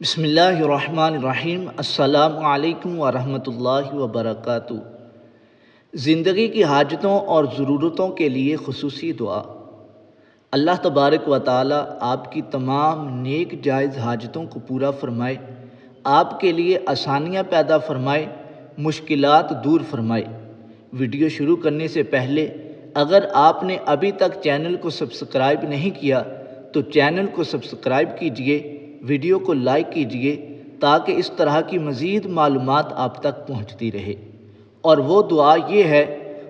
بسم اللہ الرحمن الرحیم۔ السلام علیکم ورحمۃ اللہ وبرکاتہ۔ زندگی کی حاجتوں اور ضرورتوں کے لیے خصوصی دعا۔ اللہ تبارک و تعالی آپ کی تمام نیک جائز حاجتوں کو پورا فرمائے، آپ کے لیے آسانیاں پیدا فرمائے، مشکلات دور فرمائے۔ ویڈیو شروع کرنے سے پہلے اگر آپ نے ابھی تک چینل کو سبسکرائب نہیں کیا تو چینل کو سبسکرائب کیجئے، ویڈیو کو لائک کیجئے تاکہ اس طرح کی مزید معلومات آپ تک پہنچتی رہے۔ اور وہ دعا یہ ہے،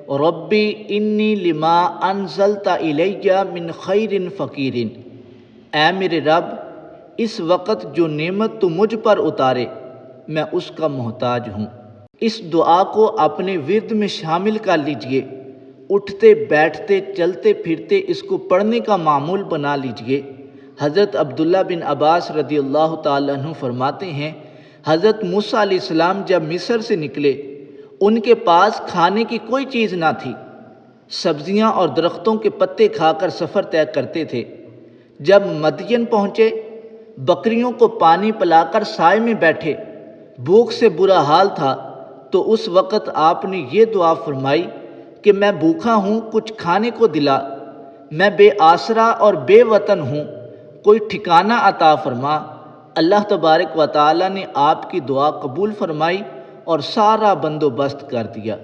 ربی انی لما انزلت الی من خیر فقیر۔ اے میرے رب، اس وقت جو نعمت تو مجھ پر اتارے میں اس کا محتاج ہوں۔ اس دعا کو اپنے ورد میں شامل کر لیجئے، اٹھتے بیٹھتے چلتے پھرتے اس کو پڑھنے کا معمول بنا لیجئے۔ حضرت عبداللہ بن عباس رضی اللہ تعالیٰ عنہ فرماتے ہیں، حضرت موسیٰ علیہ السلام جب مصر سے نکلے ان کے پاس کھانے کی کوئی چیز نہ تھی، سبزیاں اور درختوں کے پتے کھا کر سفر طے کرتے تھے۔ جب مدین پہنچے، بکریوں کو پانی پلا کر سائے میں بیٹھے، بھوک سے برا حال تھا، تو اس وقت آپ نے یہ دعا فرمائی کہ میں بھوکا ہوں، کچھ کھانے کو دلا، میں بے آسرا اور بے وطن ہوں، کوئی ٹھکانہ عطا فرما۔ اللہ تبارک و تعالی نے آپ کی دعا قبول فرمائی اور سارا بندوبست کر دیا۔